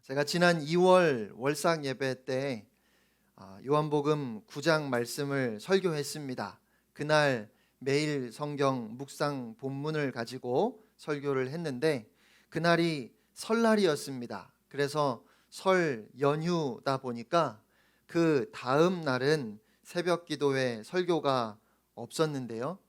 제가 지난 2월 월상 예배 때 요한복음 9장 말씀을 설교했습니다. 그날 매일 성경 묵상 본문을 가지고 설교를 했는데 그날이 설날이었습니다. 그래서 설 연휴다 보니까 그 다음 날은 새벽 기도회 설교가 없었는데요.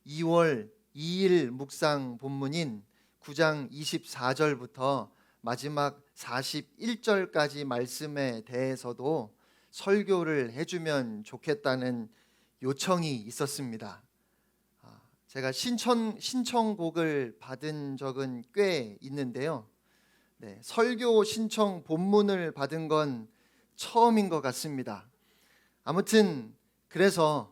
2월 2일 묵상 본문인 9장 24절부터 마지막 41절까지 말씀에 대해서도 설교를 해주면 좋겠다는 요청이 있었습니다. 제가 신청곡을 받은 적은 꽤 있는데요. 설교 신청 본문을 받은 건 처음인 것 같습니다. 아무튼 그래서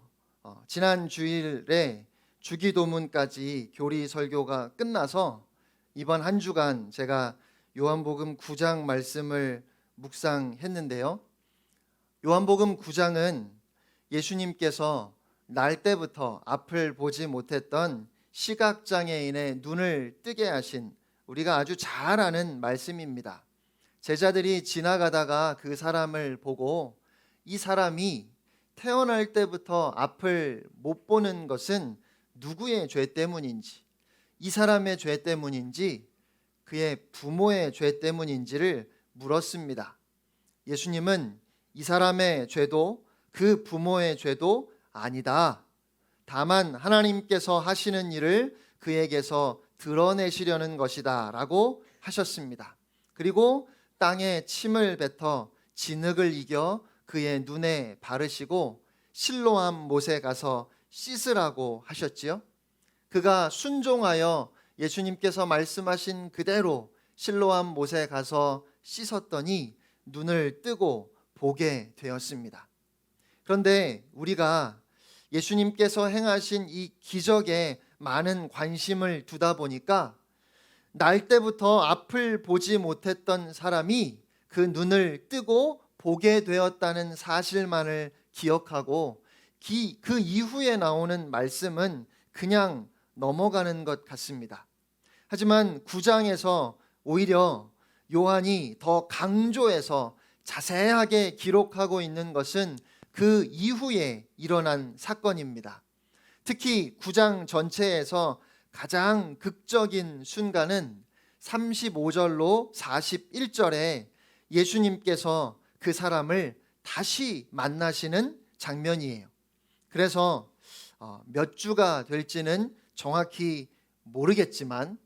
지난 주일에 주기도문까지 교리 설교가 끝나서 이번 한 주간 제가 요한복음 9장 말씀을 묵상했는데요. 요한복음 9장은 예수님께서 날 때부터 앞을 보지 못했던 시각장애인의 눈을 뜨게 하신 우리가 아주 잘 아는 말씀입니다. 제자들이 지나가다가 그 사람을 보고 이 사람이 태어날 때부터 앞을 못 보는 것은 누구의 죄 때문인지, 이 사람의 죄 때문인지, 그의 부모의 죄 때문인지를 물었습니다. 예수님은 이 사람의 죄도 그 부모의 죄도 아니다. 다만 하나님께서 하시는 일을 그에게서 드러내시려는 것이다 라고 하셨습니다. 그리고 땅에 침을 뱉어 진흙을 이겨 그의 눈에 바르시고 실로암 못에 가서 씻으라고 하셨지요. 그가 순종하여 예수님께서 말씀하신 그대로 실로암 못에 가서 씻었더니 눈을 뜨고 보게 되었습니다. 그런데 우리가 예수님께서 행하신 이 기적에 많은 관심을 두다 보니까 날 때부터 앞을 보지 못했던 사람이 그 눈을 뜨고 보게 되었다는 사실만을 기억하고 그 이후에 나오는 말씀은 그냥 넘어가는 것 같습니다. 하지만 9장에서 오히려 요한이 더 강조해서 자세하게 기록하고 있는 것은 그 이후에 일어난 사건입니다. 특히 9장 전체에서 가장 극적인 순간은 35절로 41절에 예수님께서 그 사람을 다시 만나시는 장면이에요. 그래서 몇 주가 될지는 정확히 모르겠지만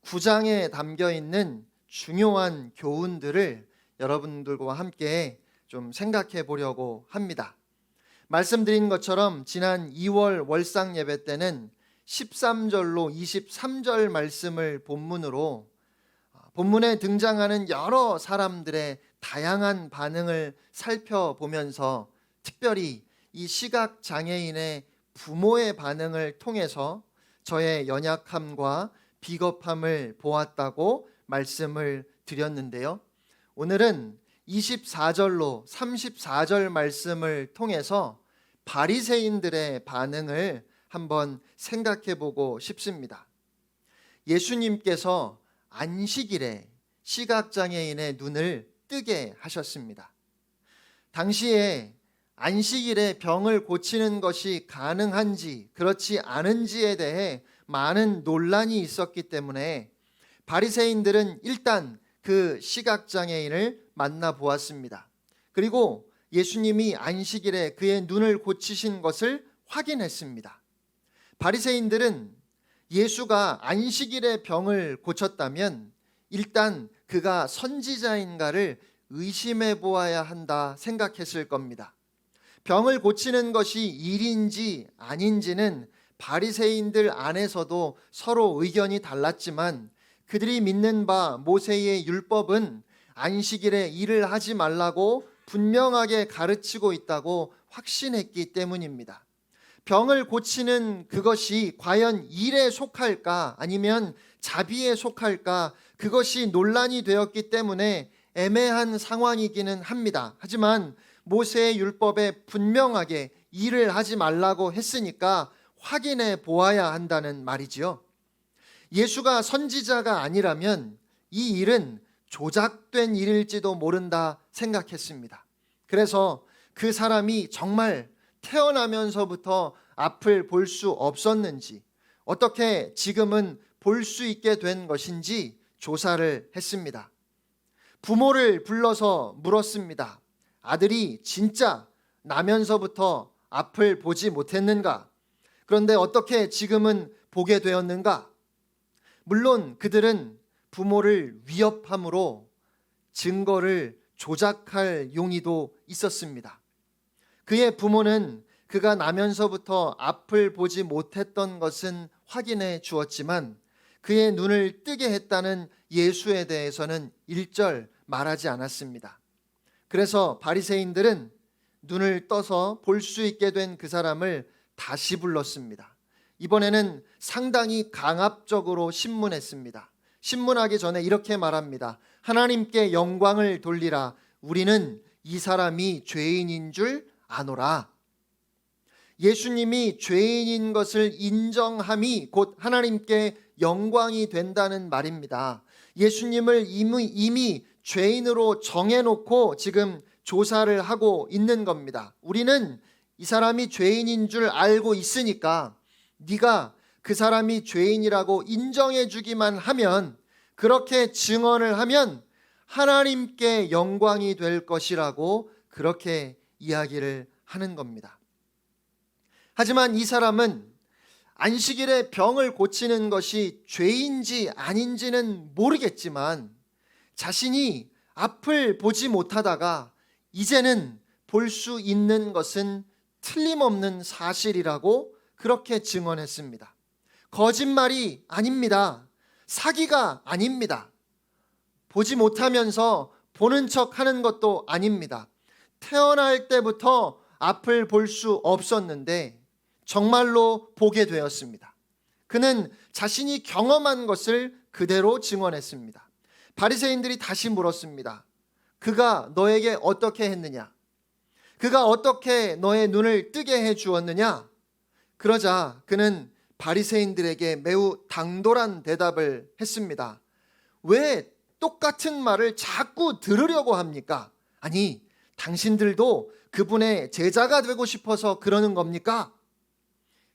9장에 담겨 있는 중요한 교훈들을 여러분들과 함께 좀 생각해 보려고 합니다. 말씀드린 것처럼 지난 2월 월상 예배 때는 13절로 23절 말씀을 본문으로 본문에 등장하는 여러 사람들의 다양한 반응을 살펴보면서 특별히 이 시각장애인의 부모의 반응을 통해서 저의 연약함과 비겁함을 보았다고 말씀을 드렸는데요. 오늘은 24절로 34절 말씀을 통해서 바리새인들의 반응을 한번 생각해 보고 싶습니다. 예수님께서 안식일에 시각장애인의 눈을 뜨게 하셨습니다. 당시에 안식일에 병을 고치는 것이 가능한지 그렇지 않은지에 대해 많은 논란이 있었기 때문에 바리새인들은 일단 그 시각장애인을 만나보았습니다. 그리고 예수님이 안식일에 그의 눈을 고치신 것을 확인했습니다. 바리새인들은 예수가 안식일에 병을 고쳤다면 일단 그가 선지자인가를 의심해 보아야 한다 생각했을 겁니다. 병을 고치는 것이 일인지 아닌지는 바리새인들 안에서도 서로 의견이 달랐지만 그들이 믿는 바 모세의 율법은 안식일에 일을 하지 말라고 분명하게 가르치고 있다고 확신했기 때문입니다. 병을 고치는 그것이 과연 일에 속할까 아니면 자비에 속할까 그것이 논란이 되었기 때문에 애매한 상황이기는 합니다. 하지만 모세의 율법에 분명하게 일을 하지 말라고 했으니까 확인해 보아야 한다는 말이지요. 예수가 선지자가 아니라면 이 일은 조작된 일일지도 모른다 생각했습니다. 그래서 그 사람이 정말 태어나면서부터 앞을 볼 수 없었는지, 어떻게 지금은 볼 수 있게 된 것인지 조사를 했습니다. 부모를 불러서 물었습니다. 아들이 진짜 나면서부터 앞을 보지 못했는가? 그런데 어떻게 지금은 보게 되었는가? 물론 그들은 부모를 위협함으로 증거를 조작할 용의도 있었습니다. 그의 부모는 그가 나면서부터 앞을 보지 못했던 것은 확인해 주었지만 그의 눈을 뜨게 했다는 예수에 대해서는 일절 말하지 않았습니다. 그래서 바리새인들은 눈을 떠서 볼 수 있게 된 그 사람을 다시 불렀습니다. 이번에는 상당히 강압적으로 신문했습니다. 신문하기 전에 이렇게 말합니다. 하나님께 영광을 돌리라. 우리는 이 사람이 죄인인 줄 아노라. 예수님이 죄인인 것을 인정함이 곧 하나님께 영광이 된다는 말입니다. 예수님을 이미 죄인으로 정해놓고 지금 조사를 하고 있는 겁니다. 우리는 이 사람이 죄인인 줄 알고 있으니까 네가 그 사람이 죄인이라고 인정해 주기만 하면, 그렇게 증언을 하면 하나님께 영광이 될 것이라고 그렇게 이야기를 하는 겁니다. 하지만 이 사람은 안식일에 병을 고치는 것이 죄인지 아닌지는 모르겠지만 자신이 앞을 보지 못하다가 이제는 볼 수 있는 것은 틀림없는 사실이라고 그렇게 증언했습니다. 거짓말이 아닙니다. 사기가 아닙니다. 보지 못하면서 보는 척 하는 것도 아닙니다. 태어날 때부터 앞을 볼 수 없었는데 정말로 보게 되었습니다. 그는 자신이 경험한 것을 그대로 증언했습니다. 바리새인들이 다시 물었습니다. 그가 너에게 어떻게 했느냐? 그가 어떻게 너의 눈을 뜨게 해 주었느냐? 그러자 그는 바리새인들에게 매우 당돌한 대답을 했습니다. 왜 똑같은 말을 자꾸 들으려고 합니까? 아니, 당신들도 그분의 제자가 되고 싶어서 그러는 겁니까?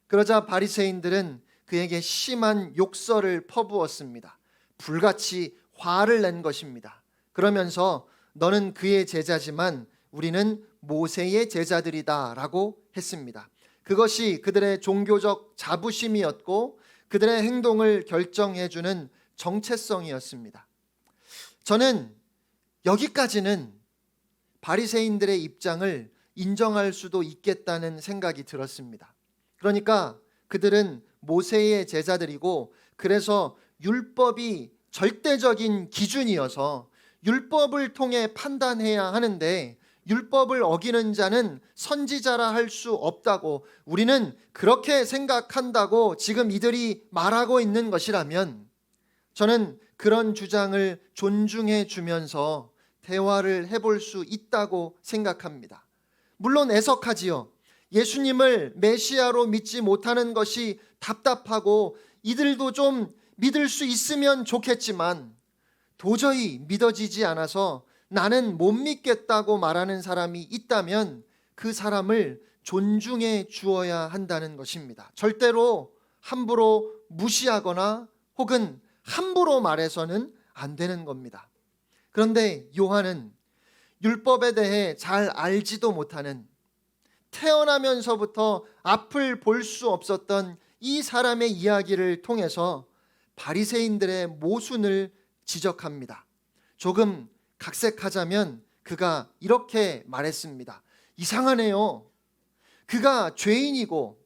그러자 바리새인들은 그에게 심한 욕설을 퍼부었습니다. 불같이 화를 낸 것입니다. 그러면서 너는 그의 제자지만 우리는 모세의 제자들이다 라고 했습니다. 그것이 그들의 종교적 자부심이었고 그들의 행동을 결정해주는 정체성이었습니다. 저는 여기까지는 바리새인들의 입장을 인정할 수도 있겠다는 생각이 들었습니다. 그러니까 그들은 모세의 제자들이고 그래서 율법이 절대적인 기준이어서 율법을 통해 판단해야 하는데 율법을 어기는 자는 선지자라 할 수 없다고, 우리는 그렇게 생각한다고 지금 이들이 말하고 있는 것이라면 저는 그런 주장을 존중해 주면서 대화를 해볼 수 있다고 생각합니다. 물론 애석하지요. 예수님을 메시아로 믿지 못하는 것이 답답하고 이들도 좀 믿을 수 있으면 좋겠지만 도저히 믿어지지 않아서 나는 못 믿겠다고 말하는 사람이 있다면 그 사람을 존중해 주어야 한다는 것입니다. 절대로 함부로 무시하거나 혹은 함부로 말해서는 안 되는 겁니다. 그런데 요한은 율법에 대해 잘 알지도 못하는, 태어나면서부터 앞을 볼 수 없었던 이 사람의 이야기를 통해서 바리새인들의 모순을 지적합니다. 조금 각색하자면 그가 이렇게 말했습니다. 이상하네요. 그가 죄인이고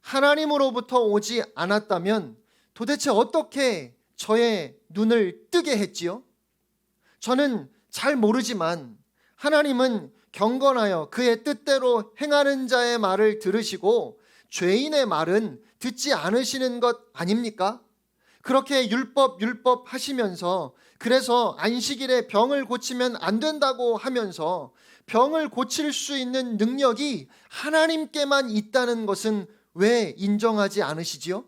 하나님으로부터 오지 않았다면 도대체 어떻게 저의 눈을 뜨게 했지요? 저는 잘 모르지만 하나님은 경건하여 그의 뜻대로 행하는 자의 말을 들으시고 죄인의 말은 듣지 않으시는 것 아닙니까? 그렇게 율법 하시면서, 그래서 안식일에 병을 고치면 안 된다고 하면서 병을 고칠 수 있는 능력이 하나님께만 있다는 것은 왜 인정하지 않으시지요?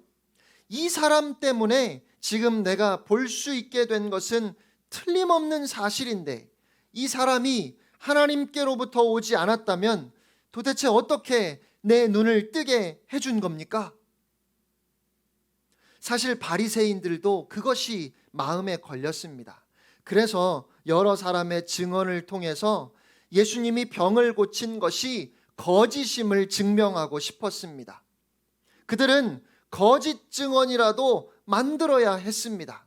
이 사람 때문에 지금 내가 볼 수 있게 된 것은 틀림없는 사실인데 이 사람이 하나님께로부터 오지 않았다면 도대체 어떻게 내 눈을 뜨게 해준 겁니까? 사실 바리새인들도 그것이 마음에 걸렸습니다. 그래서 여러 사람의 증언을 통해서 예수님이 병을 고친 것이 거짓임을 증명하고 싶었습니다. 그들은 거짓 증언이라도 만들어야 했습니다.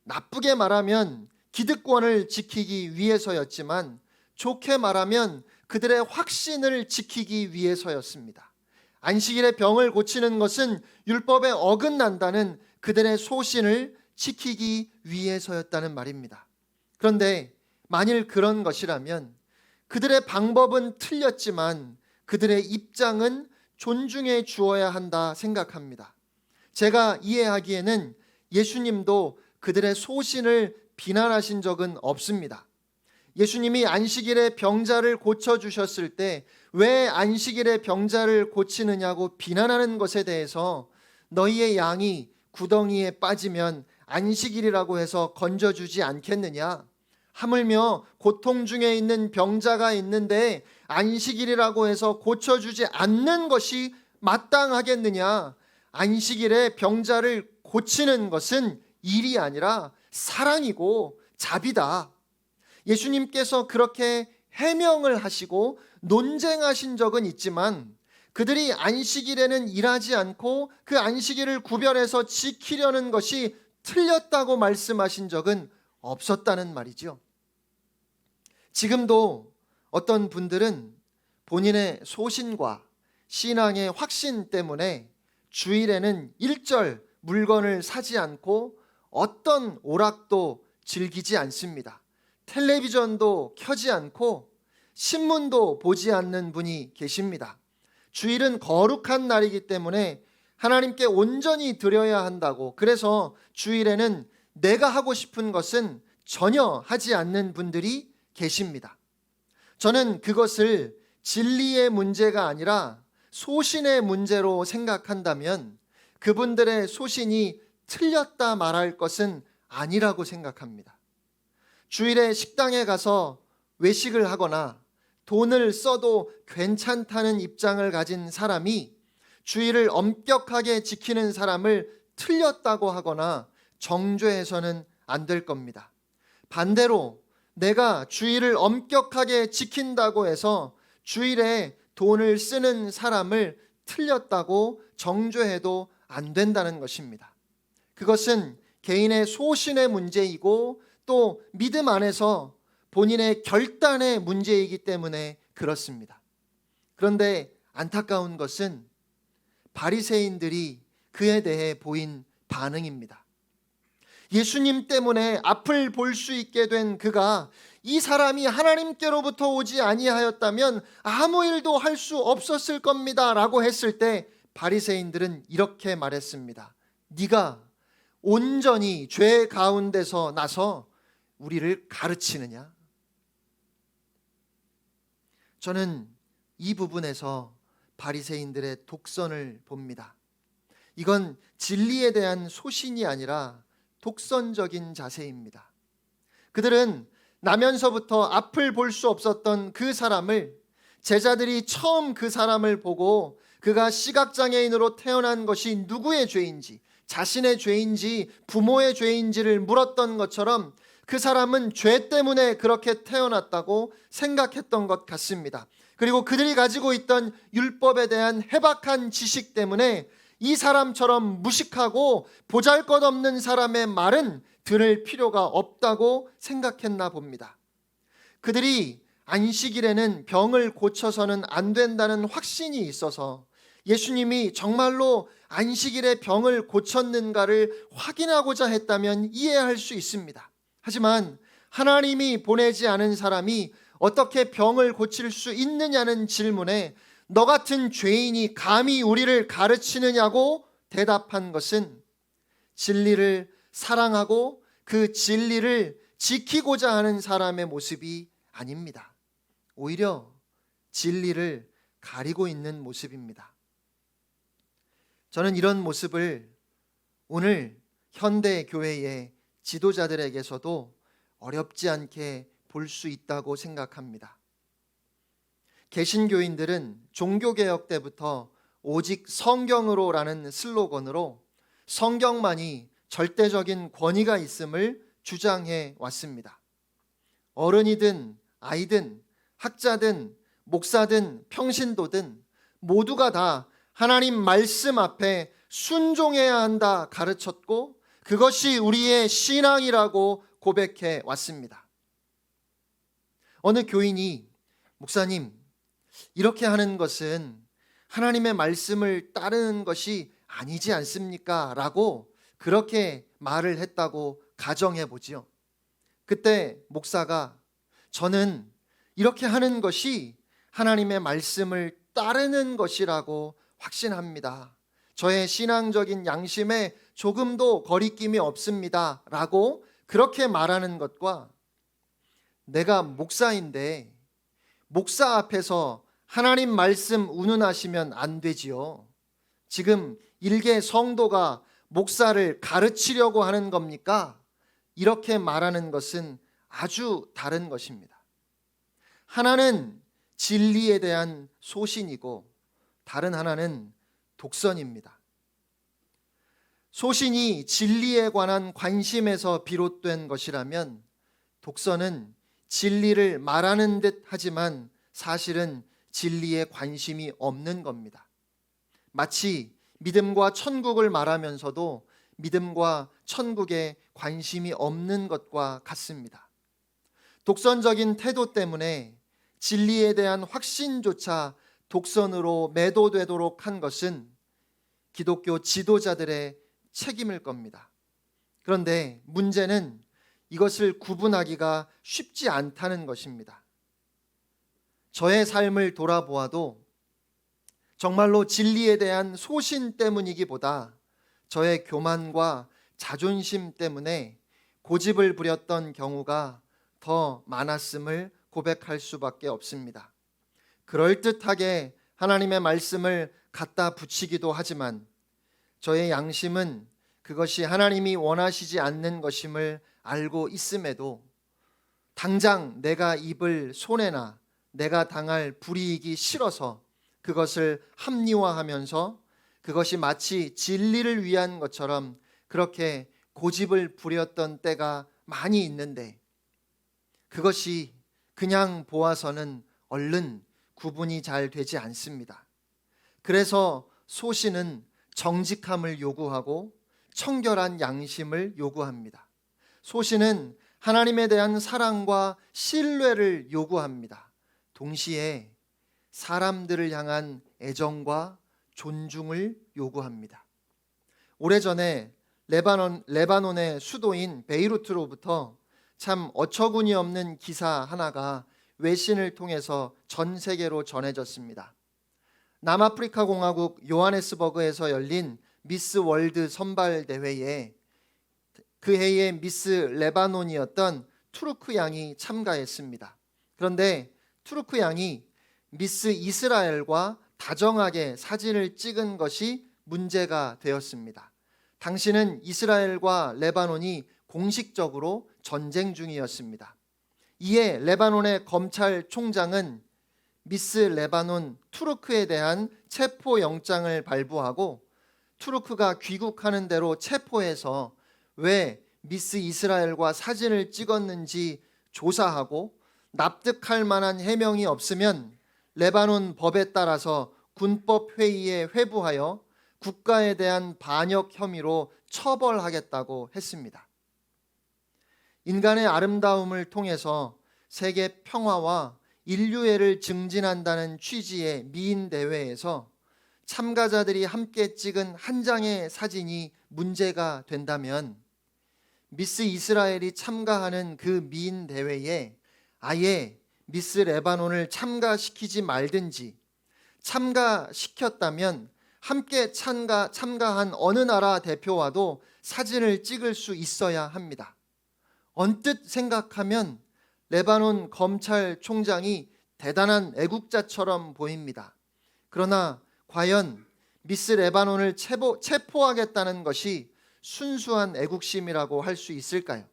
나쁘게 말하면 기득권을 지키기 위해서였지만 좋게 말하면 그들의 확신을 지키기 위해서였습니다. 안식일에 병을 고치는 것은 율법에 어긋난다는 그들의 소신을 지키기 위해서였다는 말입니다. 그런데 만일 그런 것이라면 그들의 방법은 틀렸지만 그들의 입장은 존중해 주어야 한다 생각합니다. 제가 이해하기에는 예수님도 그들의 소신을 비난하신 적은 없습니다. 예수님이 안식일에 병자를 고쳐주셨을 때 왜 안식일에 병자를 고치느냐고 비난하는 것에 대해서 너희의 양이 구덩이에 빠지면 안식일이라고 해서 건져주지 않겠느냐? 하물며 고통 중에 있는 병자가 있는데 안식일이라고 해서 고쳐주지 않는 것이 마땅하겠느냐? 안식일에 병자를 고치는 것은 일이 아니라 사랑이고 자비다. 예수님께서 그렇게 해명을 하시고 논쟁하신 적은 있지만 그들이 안식일에는 일하지 않고 그 안식일을 구별해서 지키려는 것이 틀렸다고 말씀하신 적은 없었다는 말이죠. 지금도 어떤 분들은 본인의 소신과 신앙의 확신 때문에 주일에는 일절 물건을 사지 않고 어떤 오락도 즐기지 않습니다. 텔레비전도 켜지 않고 신문도 보지 않는 분이 계십니다. 주일은 거룩한 날이기 때문에 하나님께 온전히 드려야 한다고, 그래서 주일에는 내가 하고 싶은 것은 전혀 하지 않는 분들이 계십니다. 저는 그것을 진리의 문제가 아니라 소신의 문제로 생각한다면 그분들의 소신이 틀렸다 말할 것은 아니라고 생각합니다. 주일에 식당에 가서 외식을 하거나 돈을 써도 괜찮다는 입장을 가진 사람이 주일을 엄격하게 지키는 사람을 틀렸다고 하거나 정죄해서는 안 될 겁니다. 반대로 내가 주일을 엄격하게 지킨다고 해서 주일에 돈을 쓰는 사람을 틀렸다고 정죄해도 안 된다는 것입니다. 그것은 개인의 소신의 문제이고 또 믿음 안에서 본인의 결단의 문제이기 때문에 그렇습니다. 그런데 안타까운 것은 바리새인들이 그에 대해 보인 반응입니다. 예수님 때문에 앞을 볼 수 있게 된 그가 이 사람이 하나님께로부터 오지 아니하였다면 아무 일도 할 수 없었을 겁니다 라고 했을 때 바리새인들은 이렇게 말했습니다. 네가 온전히 죄 가운데서 나서 우리를 가르치느냐? 저는 이 부분에서 바리새인들의 독선을 봅니다. 이건 진리에 대한 소신이 아니라 독선적인 자세입니다. 그들은 나면서부터 앞을 볼 수 없었던 그 사람을, 제자들이 처음 그 사람을 보고 그가 시각장애인으로 태어난 것이 누구의 죄인지, 자신의 죄인지 부모의 죄인지를 물었던 것처럼 그 사람은 죄 때문에 그렇게 태어났다고 생각했던 것 같습니다. 그리고 그들이 가지고 있던 율법에 대한 해박한 지식 때문에 이 사람처럼 무식하고 보잘것없는 사람의 말은 들을 필요가 없다고 생각했나 봅니다. 그들이 안식일에는 병을 고쳐서는 안 된다는 확신이 있어서 예수님이 정말로 안식일에 병을 고쳤는가를 확인하고자 했다면 이해할 수 있습니다. 하지만 하나님이 보내지 않은 사람이 어떻게 병을 고칠 수 있느냐는 질문에 너 같은 죄인이 감히 우리를 가르치느냐고 대답한 것은 진리를 사랑하고 그 진리를 지키고자 하는 사람의 모습이 아닙니다. 오히려 진리를 가리고 있는 모습입니다. 저는 이런 모습을 오늘 현대 교회의 지도자들에게서도 어렵지 않게 볼 수 있다고 생각합니다. 개신교인들은 종교개혁 때부터 오직 성경으로라는 슬로건으로 성경만이 절대적인 권위가 있음을 주장해 왔습니다. 어른이든 아이든 학자든 목사든 평신도든 모두가 다 하나님 말씀 앞에 순종해야 한다 가르쳤고 그것이 우리의 신앙이라고 고백해 왔습니다. 어느 교인이 목사님, 이렇게 하는 것은 하나님의 말씀을 따르는 것이 아니지 않습니까? 라고 그렇게 말을 했다고 가정해 보지요. 그때 목사가 저는 이렇게 하는 것이 하나님의 말씀을 따르는 것이라고 확신합니다. 저의 신앙적인 양심에 조금도 거리낌이 없습니다. 라고 그렇게 말하는 것과 내가 목사인데 목사 앞에서 하나님 말씀 운운하시면 안 되지요. 지금 일개 성도가 목사를 가르치려고 하는 겁니까? 이렇게 말하는 것은 아주 다른 것입니다. 하나는 진리에 대한 소신이고 다른 하나는 독선입니다. 소신이 진리에 관한 관심에서 비롯된 것이라면 독선은 진리를 말하는 듯 하지만 사실은 진리에 관심이 없는 겁니다. 마치 믿음과 천국을 말하면서도 믿음과 천국에 관심이 없는 것과 같습니다. 독선적인 태도 때문에 진리에 대한 확신조차 독선으로 매도되도록 한 것은 기독교 지도자들의 책임일 겁니다. 그런데 문제는 이것을 구분하기가 쉽지 않다는 것입니다. 저의 삶을 돌아보아도 정말로 진리에 대한 소신 때문이기보다 저의 교만과 자존심 때문에 고집을 부렸던 경우가 더 많았음을 고백할 수밖에 없습니다. 그럴듯하게 하나님의 말씀을 갖다 붙이기도 하지만 저의 양심은 그것이 하나님이 원하시지 않는 것임을 알고 있음에도 당장 내가 입을 손해나 내가 당할 불이익이 싫어서 그것을 합리화하면서 그것이 마치 진리를 위한 것처럼 그렇게 고집을 부렸던 때가 많이 있는데 그것이 그냥 보아서는 얼른 구분이 잘 되지 않습니다. 그래서 소신은 정직함을 요구하고 청결한 양심을 요구합니다. 소신은 하나님에 대한 사랑과 신뢰를 요구합니다. 동시에 사람들을 향한 애정과 존중을 요구합니다. 오래전에 레바논의 수도인 베이루트로부터 참 어처구니 없는 기사 하나가 외신을 통해서 전 세계로 전해졌습니다. 남아프리카 공화국 요하네스버그에서 열린 미스 월드 선발 대회에 그 해의 미스 레바논이었던 투르크 양이 참가했습니다. 그런데 투르크 양이 미스 이스라엘과 다정하게 사진을 찍은 것이 문제가 되었습니다. 당시는 이스라엘과 레바논이 공식적으로 전쟁 중이었습니다. 이에 레바논의 검찰총장은 미스 레바논 투르크에 대한 체포영장을 발부하고 투르크가 귀국하는 대로 체포해서 왜 미스 이스라엘과 사진을 찍었는지 조사하고 납득할 만한 해명이 없으면 레바논 법에 따라서 군법회의에 회부하여 국가에 대한 반역 혐의로 처벌하겠다고 했습니다. 인간의 아름다움을 통해서 세계 평화와 인류애를 증진한다는 취지의 미인 대회에서 참가자들이 함께 찍은 한 장의 사진이 문제가 된다면 미스 이스라엘이 참가하는 그 미인 대회에 아예 미스 레바논을 참가시키지 말든지 참가시켰다면 함께 참가한 어느 나라 대표와도 사진을 찍을 수 있어야 합니다. 언뜻 생각하면 레바논 검찰총장이 대단한 애국자처럼 보입니다. 그러나 과연 미스 레바논을 체포하겠다는 것이 순수한 애국심이라고 할 수 있을까요?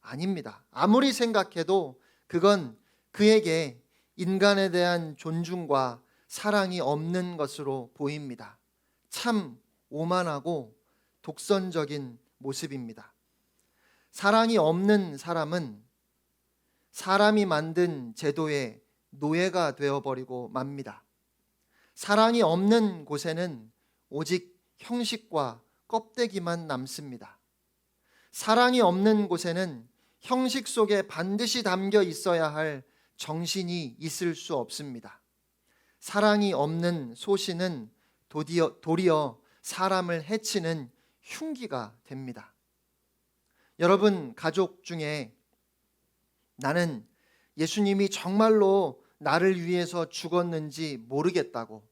아닙니다. 아무리 생각해도 그건 그에게 인간에 대한 존중과 사랑이 없는 것으로 보입니다. 참 오만하고 독선적인 모습입니다. 사랑이 없는 사람은 사람이 만든 제도의 노예가 되어버리고 맙니다. 사랑이 없는 곳에는 오직 형식과 껍데기만 남습니다. 사랑이 없는 곳에는 형식 속에 반드시 담겨 있어야 할 정신이 있을 수 없습니다. 사랑이 없는 소신은 도리어 사람을 해치는 흉기가 됩니다. 여러분 가족 중에 나는 예수님이 정말로 나를 위해서 죽었는지 모르겠다고,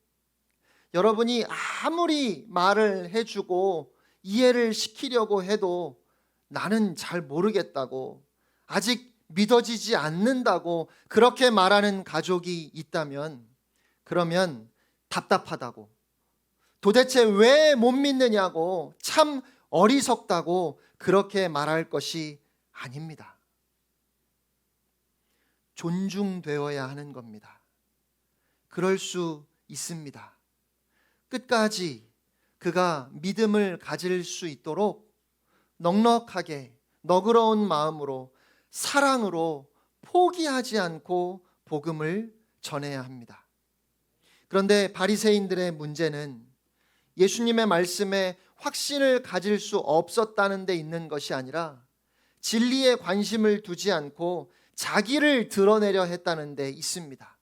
여러분이 아무리 말을 해주고 이해를 시키려고 해도 나는 잘 모르겠다고, 아직 믿어지지 않는다고 그렇게 말하는 가족이 있다면, 그러면 답답하다고, 도대체 왜 못 믿느냐고, 참 어리석다고 그렇게 말할 것이 아닙니다. 존중되어야 하는 겁니다. 그럴 수 있습니다. 끝까지 그가 믿음을 가질 수 있도록 넉넉하게 너그러운 마음으로 사랑으로 포기하지 않고 복음을 전해야 합니다. 그런데 바리새인들의 문제는 예수님의 말씀에 확신을 가질 수 없었다는 데 있는 것이 아니라 진리에 관심을 두지 않고 자기를 드러내려 했다는 데 있습니다.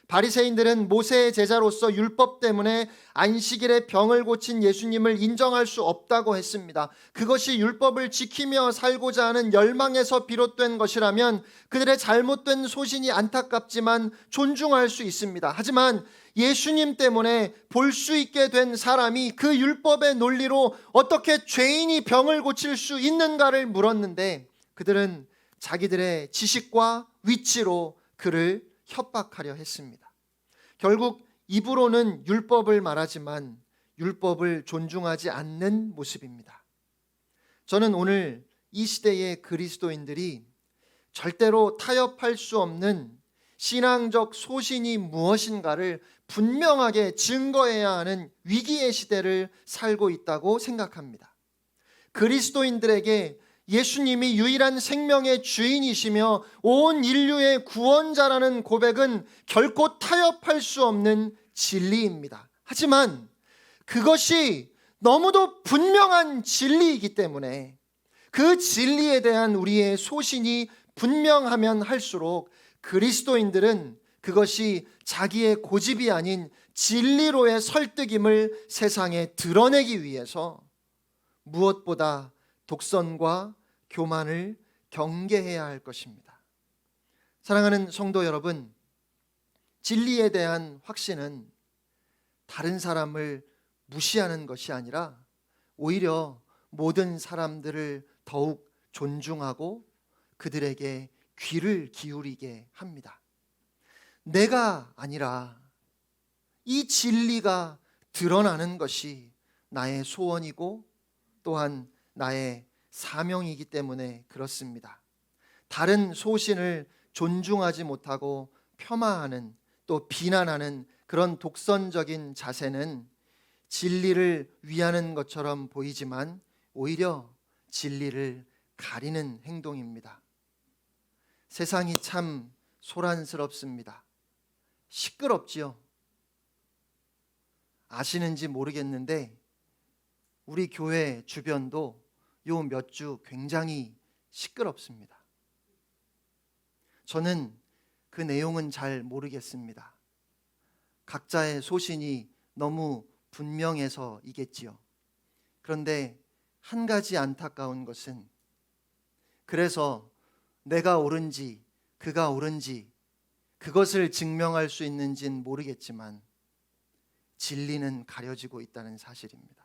바리새인들은 모세의 제자로서 율법 때문에 안식일에 병을 고친 예수님을 인정할 수 없다고 했습니다. 그것이 율법을 지키며 살고자 하는 열망에서 비롯된 것이라면 그들의 잘못된 소신이 안타깝지만 존중할 수 있습니다. 하지만 예수님 때문에 볼 수 있게 된 사람이 그 율법의 논리로 어떻게 죄인이 병을 고칠 수 있는가를 물었는데, 그들은 자기들의 지식과 위치로 그를 협박하려 했습니다. 결국 입으로는 율법을 말하지만 율법을 존중하지 않는 모습입니다. 저는 오늘 이 시대의 그리스도인들이 절대로 타협할 수 없는 신앙적 소신이 무엇인가를 분명하게 증거해야 하는 위기의 시대를 살고 있다고 생각합니다. 그리스도인들에게 예수님이 유일한 생명의 주인이시며 온 인류의 구원자라는 고백은 결코 타협할 수 없는 진리입니다. 하지만 그것이 너무도 분명한 진리이기 때문에 그 진리에 대한 우리의 소신이 분명하면 할수록 그리스도인들은 그것이 자기의 고집이 아닌 진리로의 설득임을 세상에 드러내기 위해서 무엇보다 독선과 교만을 경계해야 할 것입니다. 사랑하는 성도 여러분, 진리에 대한 확신은 다른 사람을 무시하는 것이 아니라 오히려 모든 사람들을 더욱 존중하고 그들에게 귀를 기울이게 합니다. 내가 아니라 이 진리가 드러나는 것이 나의 소원이고 또한 나의 사명이기 때문에 그렇습니다. 다른 소신을 존중하지 못하고 폄하하는, 또 비난하는 그런 독선적인 자세는 진리를 위하는 것처럼 보이지만 오히려 진리를 가리는 행동입니다. 세상이 참 소란스럽습니다. 시끄럽지요. 아시는지 모르겠는데 우리 교회 주변도 요 몇 주 굉장히 시끄럽습니다. 저는 그 내용은 잘 모르겠습니다. 각자의 소신이 너무 분명해서이겠지요. 그런데 한 가지 안타까운 것은, 그래서 내가 옳은지 그가 옳은지 그것을 증명할 수 있는지는 모르겠지만 진리는 가려지고 있다는 사실입니다.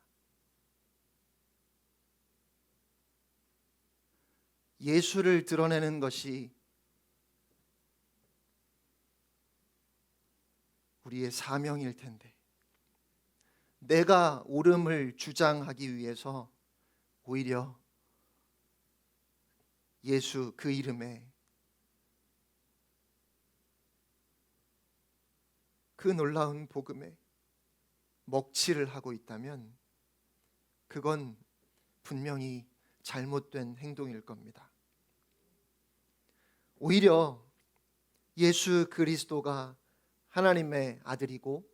예수를 드러내는 것이 우리의 사명일 텐데 내가 옳음을 주장하기 위해서 오히려 예수 그 이름에 그 놀라운 복음에 먹칠을 하고 있다면 그건 분명히 잘못된 행동일 겁니다. 오히려 예수 그리스도가 하나님의 아들이고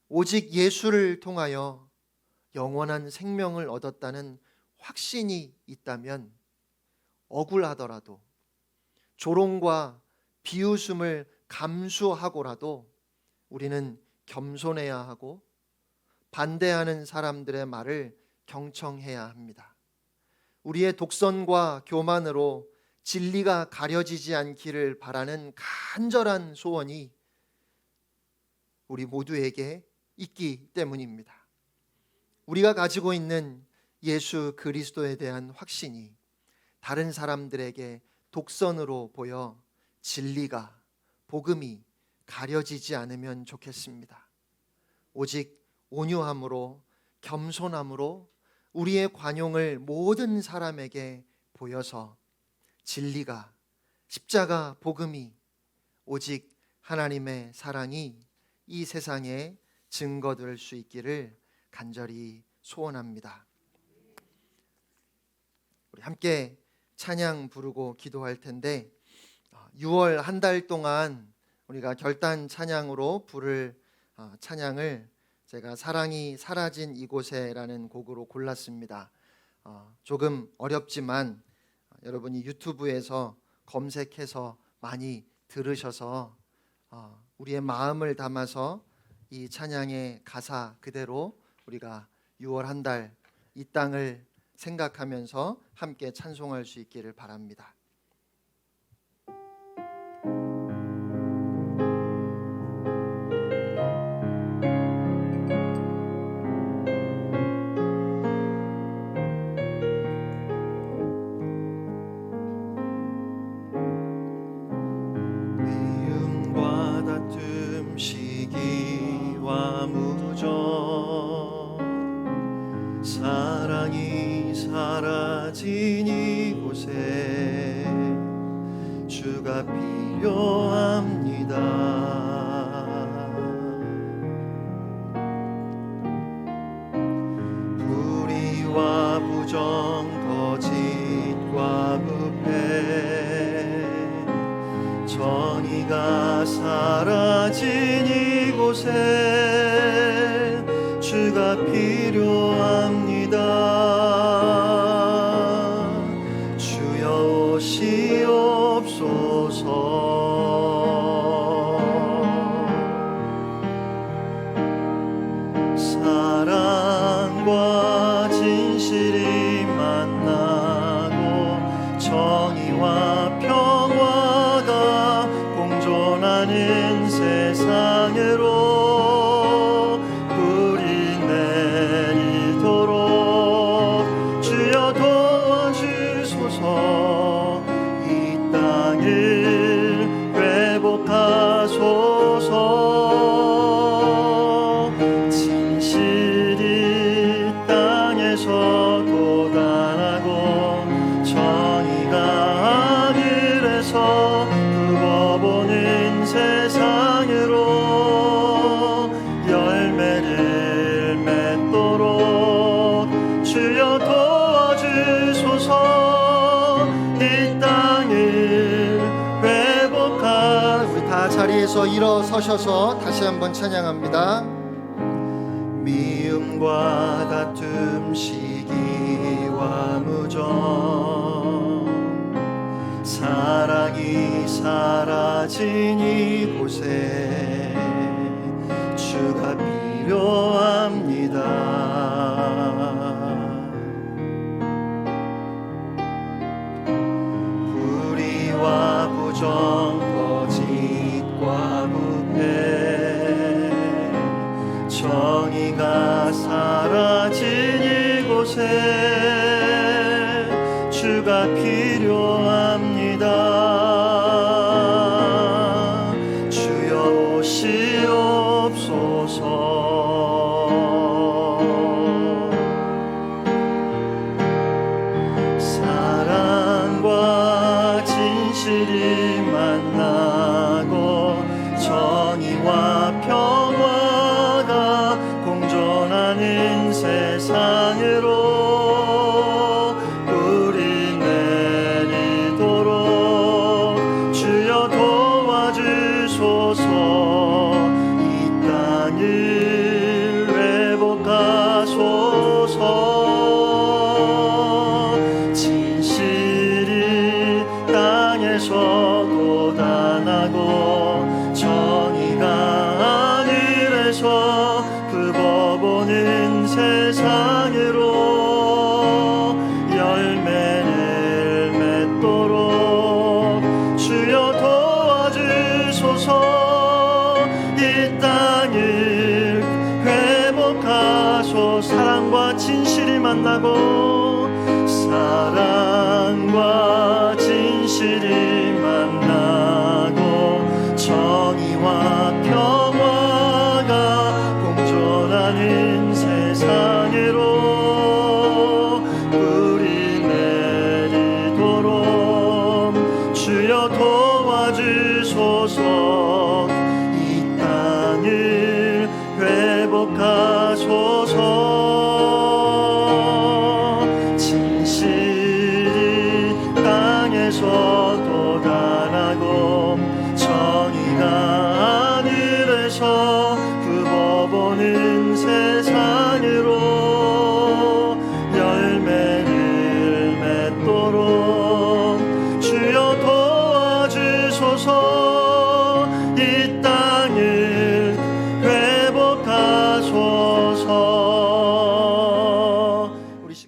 오직 예수를 통하여 영원한 생명을 얻었다는 확신이 있다면 억울하더라도 조롱과 비웃음을 감수하고라도 우리는 겸손해야 하고 반대하는 사람들의 말을 경청해야 합니다. 우리의 독선과 교만으로 진리가 가려지지 않기를 바라는 간절한 소원이 우리 모두에게 있기 때문입니다. 우리가 가지고 있는 예수 그리스도에 대한 확신이 다른 사람들에게 독선으로 보여 진리가, 복음이 가려지지 않으면 좋겠습니다. 오직 온유함으로, 겸손함으로 우리의 관용을 모든 사람에게 보여서 진리가, 십자가 복음이, 오직 하나님의 사랑이 이 세상에 증거될 수 있기를 간절히 소원합니다. 우리 함께 찬양 부르고 기도할 텐데 6월 한 달 동안 우리가 결단 찬양으로 부를 찬양을 제가 사랑이 사라진 이곳에라는 곡으로 골랐습니다. 조금 어렵지만 여러분이 유튜브에서 검색해서 많이 들으셔서 우리의 마음을 담아서 이 찬양의 가사 그대로 우리가 6월 한 달 이 땅을 생각하면서 함께 찬송할 수 있기를 바랍니다. 미움과 다툼 시기와 무정 사랑이 사라진 이곳에 주가 필요합니다. 불의와 부정 거짓과 부패 정의가 사라진 이곳에 주가 필요합니다. 주여 오시옵소서. 사랑과 진실이 만나고 정의와 평화가 공존하는 세상으로 불이 내리도록 주여 도와주소서. 이 땅을 회복하소서. 진실이 땅에서 돋아나고 정의가 하늘에서 굽어보는 세상으로 열매를 맺도록 주여 도와주소서. 이 땅을 회복하. 우리 다 자리에서 일어서셔서 다시 한번 찬양합니다. 미움과 다툼 시기와 무정 사랑이 사라진 이곳에 주가 필요합니다. 불의와 부정 거짓과 부패 정의가 사라진 이곳에 주가 필요합니다. 주여 오시옵소서. 사랑과 만나고 정의가 하늘에서 굽어보는 세상으로 열매를 맺도록 주여 도와주소서. 이 땅을 회복하소. 사랑과 진실이 만나고 사랑과 진실이 만나고 정의와 평화가 공존하는 세상으로 뿌리 내리도록 주여 도와주소서.